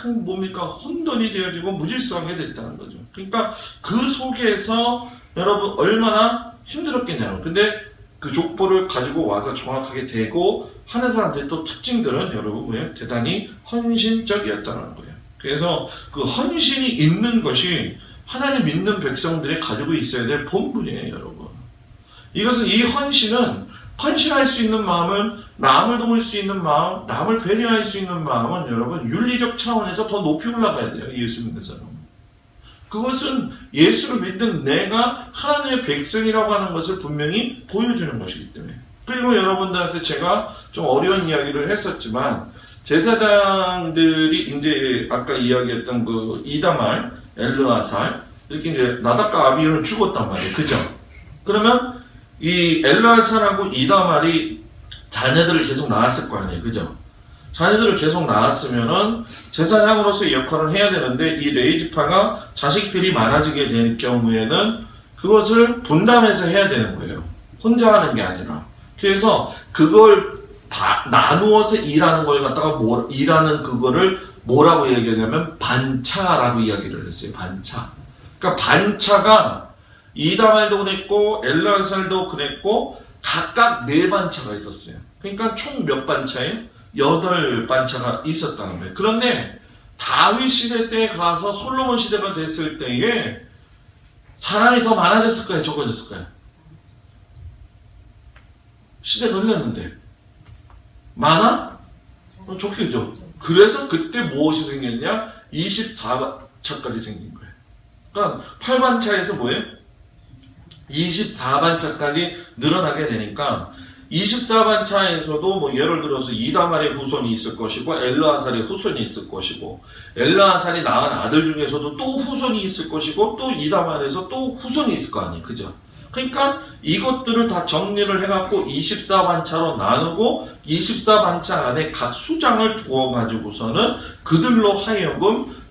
뭡니까? 혼돈이 되어지고 무질서하게 됐다는 거죠. 그러니까 그 속에서 여러분 얼마나 힘들었겠냐고. 근데 그 족보를 가지고 와서 정확하게 대고 하는 사람들의 또 특징들은 여러분 대단히 헌신적이었다는 거예요. 그래서 그 헌신이 있는 것이 하나님 믿는 백성들이 가지고 있어야 될 본분이에요, 여러분. 이것은 이 헌신할 수 있는 마음은, 남을 도울 수 있는 마음, 남을 배려할 수 있는 마음은 여러분 윤리적 차원에서 더 높이 올라가야 돼요. 예수 믿는 사람은. 그것은 예수를 믿는 내가 하나님의 백성이라고 하는 것을 분명히 보여주는 것이기 때문에. 그리고 여러분들한테 제가 좀 어려운 이야기를 했었지만, 제사장들이 이제 아까 이야기했던 그 이다말, 엘르아살, 이렇게 이제 나답과 아비후는 죽었단 말이에요. 그죠? 그러면 이 엘르아살하고 이다말이 자녀들을 계속 낳았을 거 아니에요. 그죠? 자녀들을 계속 낳았으면은 제사장으로서의 역할을 해야 되는데, 이 레위지파가 자식들이 많아지게 될 경우에는 그것을 분담해서 해야 되는 거예요. 혼자 하는 게 아니라. 그래서 그걸 나누어서 일하는 걸 갖다가 일하는 그거를 뭐라고 얘기하냐면 반차라고 이야기를 했어요. 반차. 그러니까 반차가 이다말도 그랬고 엘르아살도 그랬고 각각 4반차가 있었어요. 그러니까 총 몇 반차예요? 8반차가 있었다는 거예요. 그런데 다윗 시대 때 가서 솔로몬 시대가 됐을 때에 사람이 더 많아졌을까요? 적어졌을까요? 시대가 흘렀는데 많아? 좋겠죠. 그래서 그때 무엇이 생겼냐? 24반차까지 생긴 거예요. 그러니까 8반차에서 뭐예요? 24반차까지 늘어나게 되니까 24반차에서도 예를 들어서 이다말의 후손이 있을 것이고 엘르아살의 후손이 있을 것이고 엘르아살이 낳은 아들 중에서도 또 후손이 있을 것이고 또 이다말에서 또 후손이 있을 거 아니에요. 그죠? 그러니까 이것들을 다 정리를 해갖고 24반차로 나누고 24반차 안에 각 수장을 두어가지고서는 그들로 하여금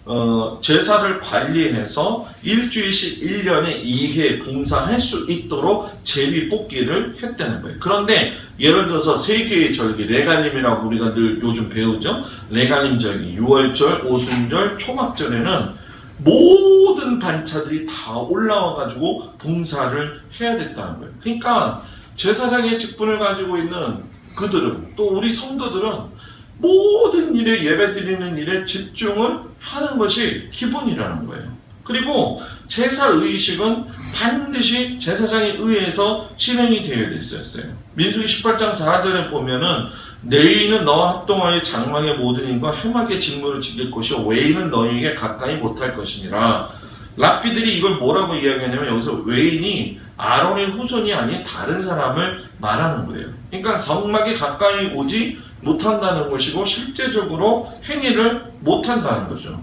제사를 관리해서 일주일씩 1년에 2회 봉사할 수 있도록 제비 뽑기를 했다는 거예요. 그런데 예를 들어서 3개의 절기, 레갈림이라고 우리가 늘 요즘 배우죠. 레갈림 절기, 유월절, 오순절, 초막절에는 모든 반차들이 다 올라와가지고 봉사를 해야 됐다는 거예요. 그러니까 제사장의 직분을 가지고 있는 그들은, 또 우리 성도들은 모든 일에, 예배드리는 일에 집중을 하는 것이 기본이라는 거예요. 그리고 제사의식은 반드시 제사장에 의해서 실행이 되어야 됐었어요. 민수기 18장 4절에 보면은 내인은 너와 합동하여 장막의 모든 인과 해막의 직무를 지킬 것이요 외인은 너희에게 가까이 못할 것이니라. 랍비들이 이걸 뭐라고 이야기하냐면 여기서 외인이 아론의 후손이 아닌 다른 사람을 말하는 거예요. 그러니까 성막에 가까이 오지 못한다는 것이고 실제적으로 행위를 못한다는 거죠.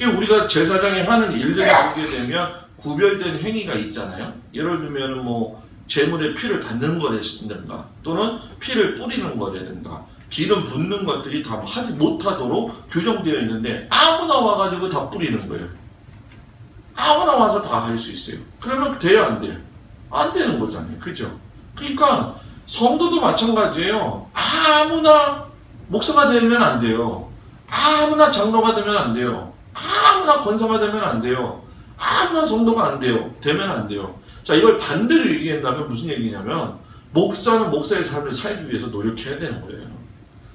우리가 제사장이 하는 일들을 보게 되면 구별된 행위가 있잖아요. 예를 들면 제물의 피를 받는 거라든가 또는 피를 뿌리는 거라든가 기름 붓는 것들이 다 하지 못하도록 규정되어 있는데 아무나 와가지고 다 뿌리는 거예요. 아무나 와서 다 할 수 있어요. 그러면 돼요, 안 돼요? 안 되는 거잖아요. 그죠? 그러니까 성도도 마찬가지예요. 아무나 목사가 되면 안 돼요. 아무나 장로가 되면 안 돼요. 아무나 권사가 되면 안 돼요. 아무나 성도가 안 돼요. 되면 안 돼요. 자, 이걸 반대로 얘기한다면 무슨 얘기냐면 목사는 목사의 삶을 살기 위해서 노력해야 되는 거예요.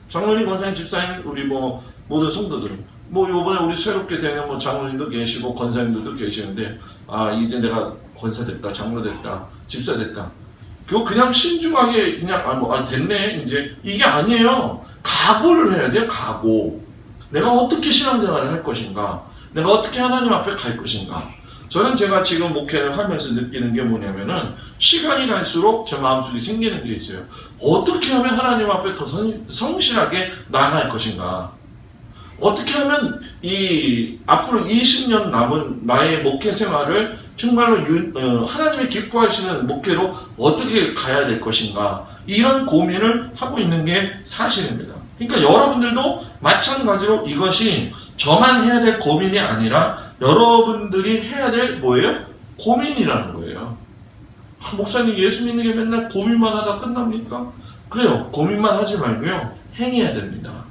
장로님, 권사님, 집사님, 우리 모든 성도들은 요번에 우리 새롭게 되는 장로님도 계시고 권사님들도 계시는데 이제 내가 권사 됐다, 장로 됐다, 집사 됐다. 그거 그냥 신중하게 그냥 됐네 이제 이게 아니에요. 각오를 해야 돼요. 각오. 내가 어떻게 신앙생활을 할 것인가, 내가 어떻게 하나님 앞에 갈 것인가. 저는 제가 지금 목회를 하면서 느끼는 게 뭐냐면은 시간이 갈수록 제 마음속에 생기는 게 있어요. 어떻게 하면 하나님 앞에 더 성실하게 나아갈 것인가. 어떻게 하면 앞으로 20년 남은 나의 목회 생활을 정말로 하나님이 기뻐하시는 목회로 어떻게 가야 될 것인가. 이런 고민을 하고 있는 게 사실입니다. 그러니까 여러분들도 마찬가지로 이것이 저만 해야 될 고민이 아니라 여러분들이 해야 될 뭐예요? 고민이라는 거예요. 목사님, 예수 믿는 게 맨날 고민만 하다 끝납니까? 그래요. 고민만 하지 말고요. 행해야 됩니다.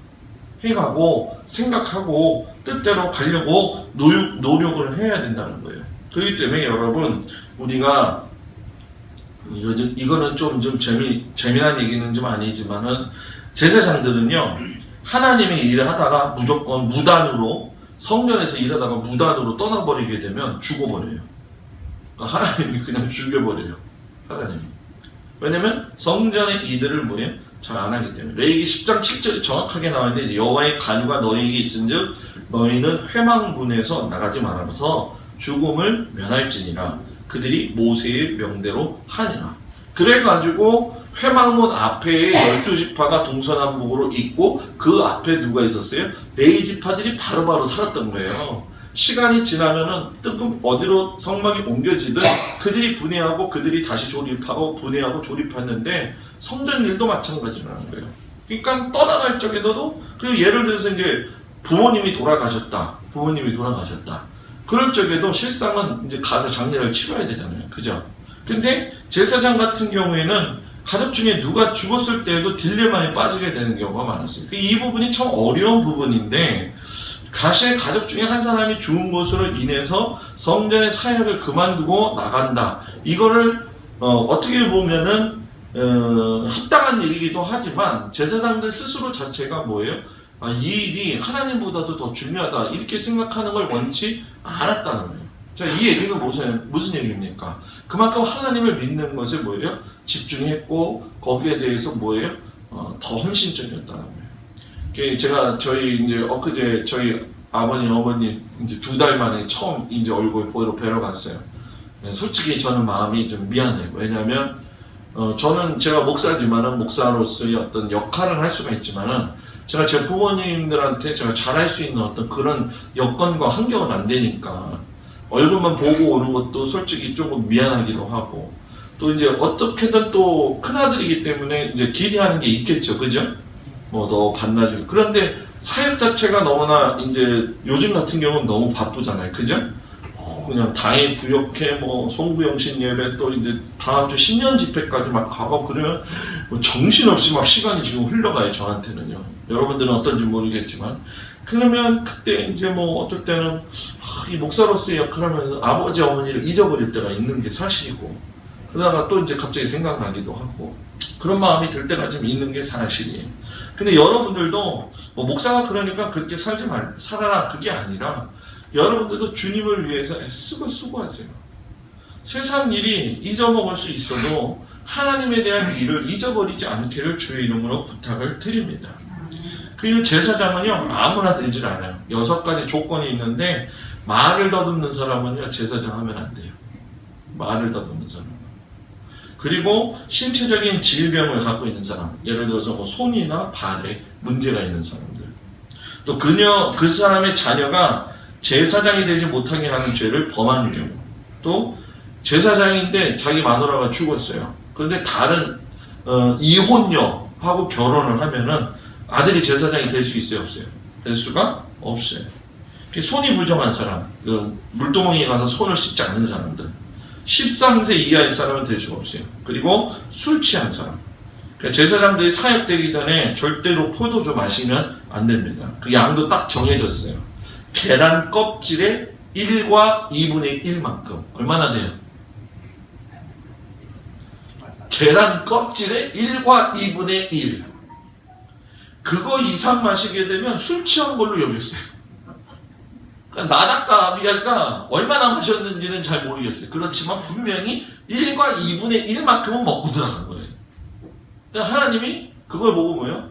해가고 생각하고 뜻대로 가려고 노력을 해야 된다는 거예요. 그렇기 때문에 여러분 우리가 이거는 좀 재미난 얘기는 좀 아니지만은 제사장들은요 하나님의 일을 하다가 무조건 무단으로 성전에서 일하다가 무단으로 떠나버리게 되면 죽어버려요. 그러니까 하나님이 그냥 죽여버려요. 하나님이. 왜냐면 성전의 이들을 뭐예요? 잘 안 하기 때문에. 레위기 10장 7절이 정확하게 나와있는데 여호와의 관유가 너희에게 있은즉 너희는 회망문에서 나가지 말아서 죽음을 면할지니라. 그들이 모세의 명대로 하니라. 그래가지고 회망문 앞에 12지파가 동서남북으로 있고 그 앞에 누가 있었어요? 레위지파들이 바로바로 살았던 거예요. 시간이 지나면은 뜨끔 어디로 성막이 옮겨지든 그들이 분해하고 그들이 다시 조립하고 분해하고 조립했는데 성전 일도 마찬가지라는 거예요. 그러니까 떠나갈 적에도 그리고 예를 들어서 이제 부모님이 돌아가셨다. 그럴 적에도 실상은 이제 가서 장례를 치러야 되잖아요. 그죠? 근데 제사장 같은 경우에는 가족 중에 누가 죽었을 때에도 딜레마에 빠지게 되는 경우가 많았어요. 이 부분이 참 어려운 부분인데 가시의 가족 중에 한 사람이 죽은 것으로 인해서 성전의 사역을 그만두고 나간다. 이거를 어떻게 보면은 합당한 일이기도 하지만 제사장들 스스로 자체가 뭐예요? 이 일이 하나님보다도 더 중요하다 이렇게 생각하는 걸 원치 않았다는 거예요. 자, 이 얘기는 무슨 얘기입니까? 그만큼 하나님을 믿는 것에 뭐예요? 집중했고 거기에 대해서 뭐예요? 더 헌신적이었다는 거예요. 제가 이제 엊그제 저희 아버님 어머님 이제 2달 만에 처음 이제 얼굴 보러 뵈러 갔어요. 솔직히 저는 마음이 좀 미안해요. 왜냐하면 저는 제가 목사지만은 목사로서의 어떤 역할을 할 수가 있지만은 제가 제 부모님들한테 제가 잘할 수 있는 어떤 그런 여건과 환경은 안 되니까 얼굴만 보고 오는 것도 솔직히 조금 미안하기도 하고 또 이제 어떻게든 또 큰아들이기 때문에 이제 기대하는 게 있겠죠. 그죠? 뭐 너 반나주고 그런데 사역 자체가 너무나 이제 요즘 같은 경우는 너무 바쁘잖아요. 그죠? 그냥 당일 구역회 뭐 송구영신 예배 또 이제 다음 주 신년 집회까지 막 가고 그러면 뭐 정신없이 막 시간이 지금 흘러가요. 저한테는요. 여러분들은 어떤지 모르겠지만 그러면 그때 이제 뭐 어떨 때는 이 목사로서의 역할을 하면서 아버지 어머니를 잊어버릴 때가 있는 게 사실이고 그러다가 또 이제 갑자기 생각나기도 하고 그런 마음이 들 때가 좀 있는 게 사실이에요. 근데 여러분들도 뭐 목사가 그러니까 그렇게 살아라 그게 아니라 여러분들도 주님을 위해서 애쓰고 수고하세요. 세상 일이 잊어먹을 수 있어도 하나님에 대한 일을 잊어버리지 않기를 주의 이름으로 부탁을 드립니다. 그리고 제사장은요 아무나 되질 않아요. 6가지 조건이 있는데 말을 더듬는 사람은요 제사장 하면 안 돼요. 말을 더듬는 사람. 그리고 신체적인 질병을 갖고 있는 사람, 예를 들어서 뭐 손이나 발에 문제가 있는 사람들, 또 그 사람의 자녀가 제사장이 되지 못하게 하는 죄를 범한 경우, 또 제사장인데 자기 마누라가 죽었어요. 그런데 다른 이혼녀하고 결혼을 하면은 아들이 제사장이 될 수 있어요, 없어요? 될 수가 없어요. 손이 부정한 사람, 물두멍이에 가서 손을 씻지 않는 사람들, 13세 이하의 사람은 될 수가 없어요. 그리고 술 취한 사람. 그러니까 제사장들이 사역되기 전에 절대로 포도주 마시면 안 됩니다. 그 양도 딱 정해졌어요. 계란 껍질의 1과 2분의 1만큼. 얼마나 돼요? 계란 껍질의 1과 2분의 1. 그거 이상 마시게 되면 술 취한 걸로 여겼어요. 그러니까 나닷가 아비가가 얼마나 마셨는지는 잘 모르겠어요. 그렇지만 분명히 1과 2분의 1만큼은 먹고 들어간 거예요. 그러니까 하나님이 그걸 보고 뭐예요?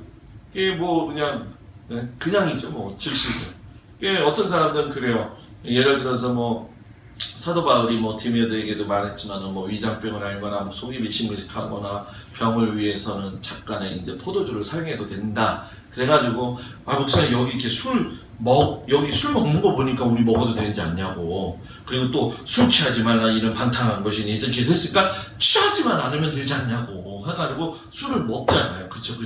이게 뭐 그냥이죠. 뭐 즉시죠. 어떤 사람들은 그래요. 예를 들어서 뭐 사도 바울이 뭐 디메데에게도 말했지만 뭐 위장병을 앓거나 뭐 속이 미식미식하거나 병을 위해서는 잠깐의 이제 포도주를 사용해도 된다. 그래가지고 목사님 여기 이렇게 여기 술 먹는 거 보니까 우리 먹어도 되지 않냐고. 그리고 또 술 취하지 말라 이런 반탕한 것이니 이렇게 됐으니까 취하지만 않으면 되지 않냐고 해가지고 술을 먹잖아요. 그죠?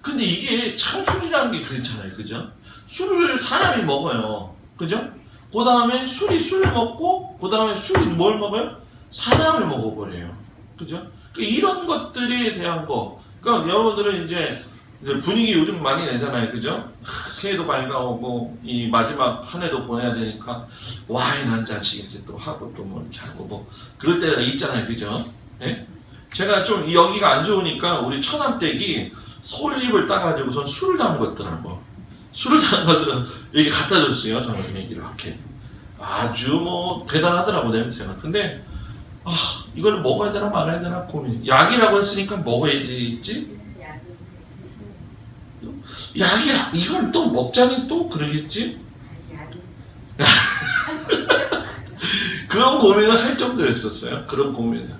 근데 이게 참 술이라는 게 그렇잖아요. 그죠? 술을 사람이 먹어요. 그죠? 그 다음에 술이 술 먹고 그 다음에 술이 뭘 먹어요? 사람을 먹어버려요. 그죠? 이런 것들에 대한 거 그러니까 여러분들은 이제 분위기 요즘 많이 내잖아요, 그죠? 새해도 밝아오고 이 마지막 한 해도 보내야 되니까 와인 한 잔씩 이렇게 또 하고 또 뭐 이렇게 하고 뭐 그럴 때가 있잖아요, 그죠? 예? 제가 좀 여기가 안 좋으니까 우리 처남댁이 솔잎을 따가지고선 술을 담궜더라고. 술을 담가서 여기 갖다 줬어요, 저는 이렇게. 아주 뭐 대단하더라고, 냄새가. 근데 이걸 먹어야 되나 말아야 되나 고민. 약이라고 했으니까 먹어야 되겠지? 약이야. 이걸 또 먹자니 또 그러겠지? 그런 고민을 할 정도였었어요. 그런 고민을.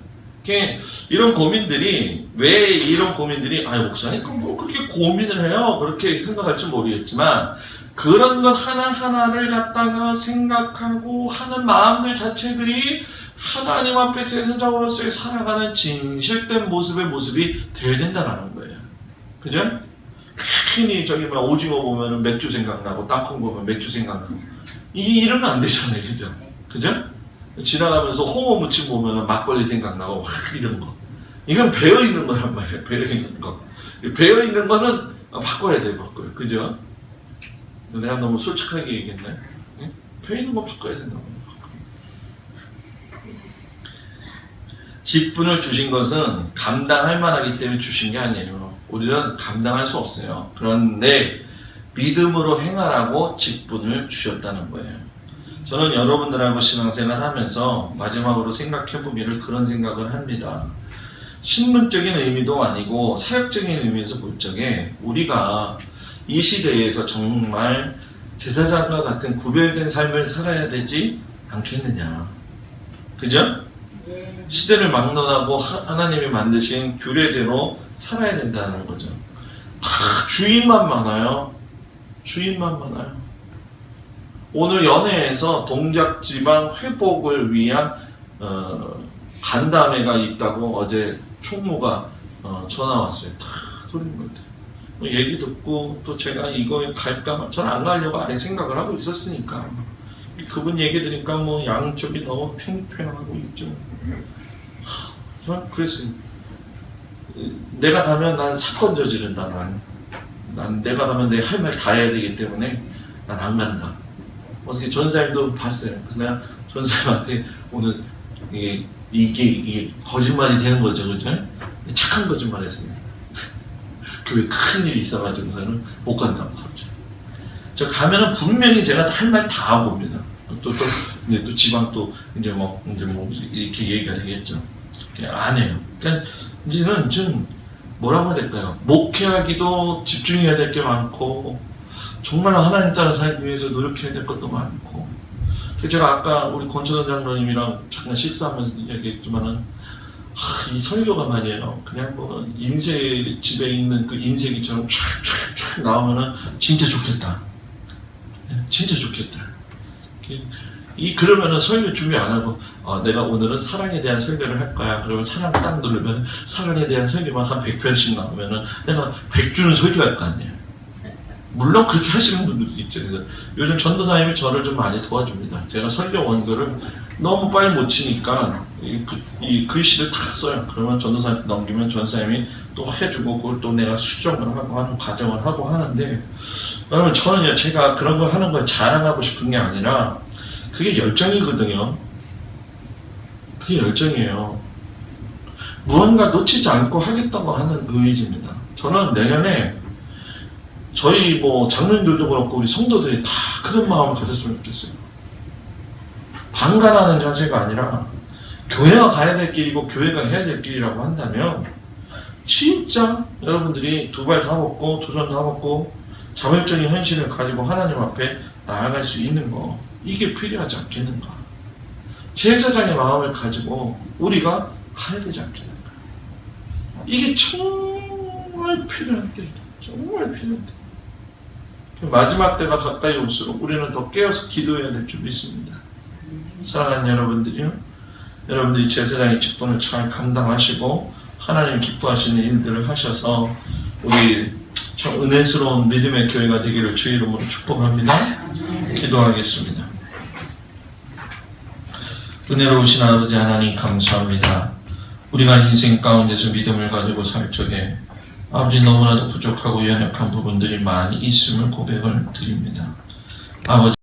이런 고민들이, 왜 이런 고민들이, 목사님, 그럼 뭐 그렇게 고민을 해요? 그렇게 생각할지 모르겠지만, 그런 것 하나하나를 갖다가 생각하고 하는 마음들 자체들이 하나님 앞에 제사장으로서의 살아가는 진실된 모습이 되어야 된다는 거예요. 그죠? 괜히 저기 막 오징어 보면은 맥주 생각나고 땅콩 보면 맥주 생각나고 이러면 안 되잖아요. 그죠? 그죠? 지나가면서 홍어 무침 보면은 막걸리 생각나고 이런 거. 이건 배어있는 거란 말이에요. 배어있는 거. 배어있는 거는 바꿔야 돼요. 바꿔요. 그죠? 내가 너무 솔직하게 얘기했나요? 예? 배어있는 거 바꿔야 된다고. 직분을 주신 것은 감당할 만하기 때문에 주신 게 아니에요. 우리는 감당할 수 없어요. 그런데 믿음으로 행하라고 직분을 주셨다는 거예요. 저는 여러분들하고 신앙생활 하면서 마지막으로 생각해 보기를 그런 생각을 합니다. 신분적인 의미도 아니고 사역적인 의미에서 볼 적에 우리가 이 시대에서 정말 제사장과 같은 구별된 삶을 살아야 되지 않겠느냐. 그죠? 시대를 막론하고 하나님이 만드신 규례대로 살아야 된다는 거죠. 다 주인만 많아요. 주인만 많아요. 오늘 연회에서 동작지방 회복을 위한 간담회가 있다고 어제 총무가 전화 왔어요. 다 소린 것 같아요. 얘기 듣고 또 제가 이거에 갈까? 저는 안 가려고 아예 생각을 하고 있었으니까. 그분 얘기 들으니까 뭐 양쪽이 너무 팽팽하고 있죠. 저는 그랬어요. 내가 가면 난 사건 저지른다. 난 내가 가면 내 할 말 다 해야 되기 때문에 난 안 간다. 어떻게 전사님도 봤어요. 그래서 내가 전사님한테 오늘 이게 거짓말이 되는 거죠, 그죠? 착한 거짓말 했어요. 교회 큰 일이 있어가지고서는 못 간다고 하죠. 저 가면은 분명히 제가 할 말 다 하고 옵니다. 이제 또 지방 또 이제 뭐 이렇게 얘기가 되겠죠. 그냥 안 해요. 그러니까 이제는 좀 뭐라고 해야 될까요? 목회하기도 집중해야 될 게 많고 정말 하나님 따라 살기 위해서 노력해야 될 것도 많고. 제가 아까 우리 권천원 장로님이랑 잠깐 식사하면서 얘기했지만은 이 설교가 말이에요. 그냥 뭐 인쇄 집에 있는 그 인쇄기처럼 촥촥촥 나오면은 진짜 좋겠다. 진짜 좋겠다. 그러면은 설교 준비 안 하고 내가 오늘은 사랑에 대한 설교를 할 거야. 그러면 사랑 딱 누르면 사랑에 대한 설교만 한 100편씩 나오면은 내가 100주는 설교할 거 아니에요. 물론 그렇게 하시는 분들도 있죠. 그래서 요즘 전도사님이 저를 좀 많이 도와줍니다. 제가 설교 원고를 너무 빨리 못 치니까 이 글씨를 다 써요. 그러면 전도사님한테 넘기면 전도사님이 또 해주고 그걸 또 내가 수정을 하고 하는 과정을 하고 하는데, 여러분 저는요, 제가 그런 걸 하는 걸 자랑하고 싶은 게 아니라 그게 열정이거든요. 그게 열정이에요. 무언가 놓치지 않고 하겠다고 하는 의지입니다. 저는 내년에 저희 뭐 장로님들도 그렇고 우리 성도들이 다 그런 마음을 가졌으면 좋겠어요. 방관하는 자세가 아니라 교회가 가야 될 길이고 교회가 해야 될 길이라고 한다면 진짜 여러분들이 두 발 다 먹고 두 손 다 먹고 자발적인 헌신을 가지고 하나님 앞에 나아갈 수 있는 거, 이게 필요하지 않겠는가. 제사장의 마음을 가지고 우리가 가야 되지 않겠는가. 이게 정말 필요한 때이다. 정말 필요한 때. 마지막 때가 가까이 올수록 우리는 더 깨어서 기도해야 될 줄 믿습니다. 사랑하는 여러분들이요, 여러분들이 제사장의 직분을 잘 감당하시고 하나님 기뻐하시는 일들을 하셔서 우리 참 은혜스러운 믿음의 교회가 되기를 주의 이름으로 축복합니다. 기도하겠습니다. 은혜로우신 아버지 하나님 감사합니다. 우리가 인생 가운데서 믿음을 가지고 살 적에 아버지 너무나도 부족하고 연약한 부분들이 많이 있음을 고백을 드립니다. 아버지